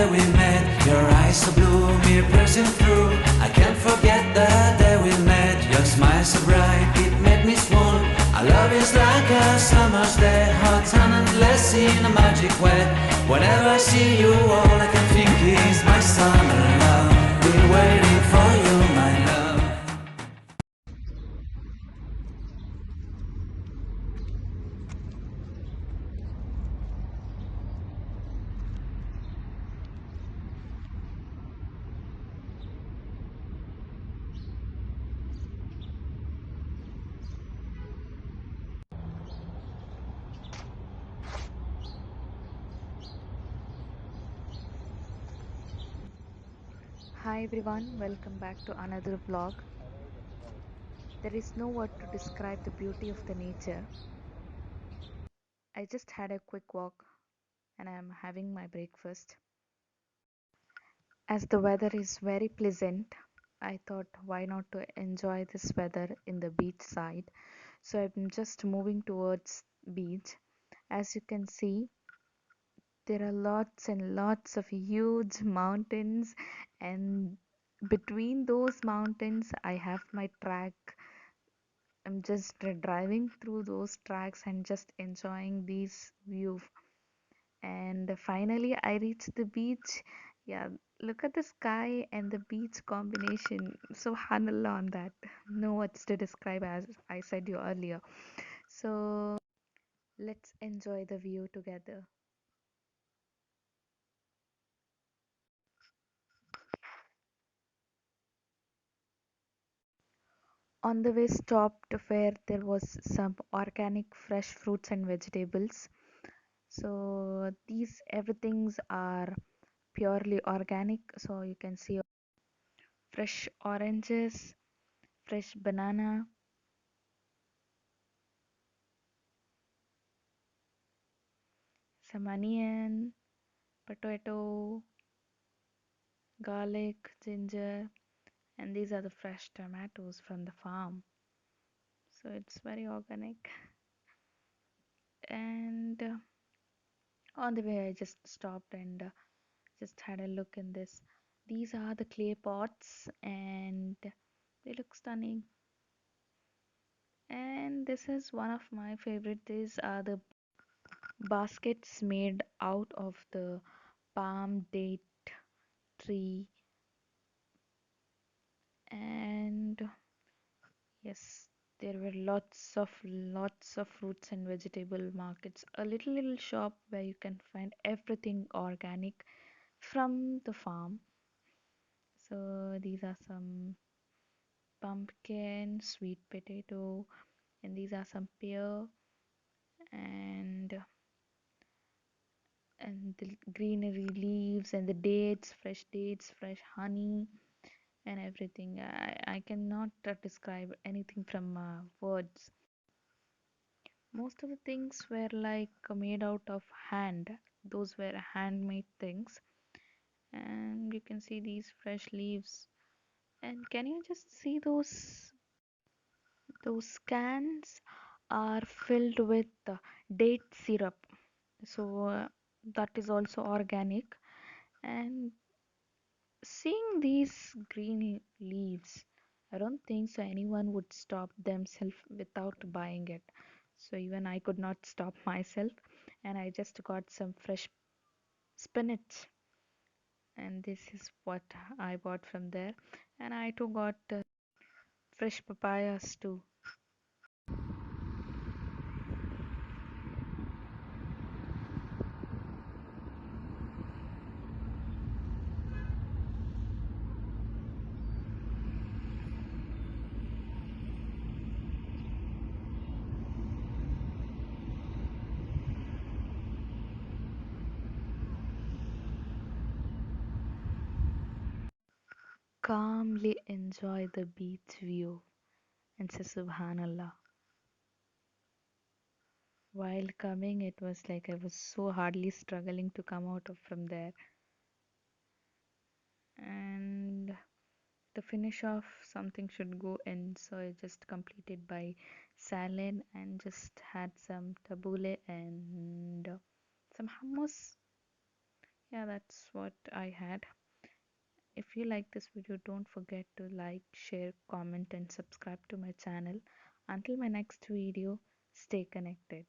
day we met. Your eyes so blue, me piercing through. I can't forget the day we met. Your smile so bright, it made me swoon. Our love is like a summer's day, hot and endless in a magic way. Whenever I see you, all I can think is my summer love. Been waiting for you, my love. Hi everyone, welcome back to another vlog. There is no word to describe the beauty of the nature. I just had a quick walk and I am having my breakfast. As the weather is very pleasant, I thought why not to enjoy this weather in the beach side. So I'm just moving towards beach. As you can see, there are lots and lots of huge mountains, and between those mountains I have my track. I'm just driving through those tracks and just enjoying these view. And finally, I reached the beach. Yeah, look at the sky and the beach combination. Subhanallah on that. No words to describe, as I said you earlier. So let's enjoy the view together. On the way stopped where there was some organic fresh fruits and vegetables. So these everything's are purely organic, so you can see fresh oranges, fresh banana, some onion, potato, garlic, ginger, and these are the fresh tomatoes from the farm. So it's very organic. And on the way I just stopped and just had a look in this. These are the clay pots and they look stunning. And this is one of my favorite. These are the baskets made out of the palm date tree. And yes, there were lots of fruits and vegetable markets, a little shop where you can find everything organic from the farm. So these are some pumpkin, sweet potato, and these are some pear, and the greenery leaves and the dates, fresh honey, and everything. I cannot describe anything from words. Most of the things were like made out of hand. Those were handmade things. And you can see these fresh leaves. And can you just see those cans are filled with date syrup. So that is also organic. And seeing these green leaves, I don't think so anyone would stop themselves without buying it. So even I could not stop myself, and I just got some fresh spinach, and this is what I bought from there. And I too got fresh papayas too. Calmly enjoy the beach view and say Subhanallah. While coming, it was like I was so hardly struggling to come out of from there. And to finish off, something should go in, so I just completed by salad and just had some tabbouleh and some hummus. Yeah, that's what I had. If you like this video, don't forget to like, share, comment, and subscribe to my channel. Until my next video, stay connected.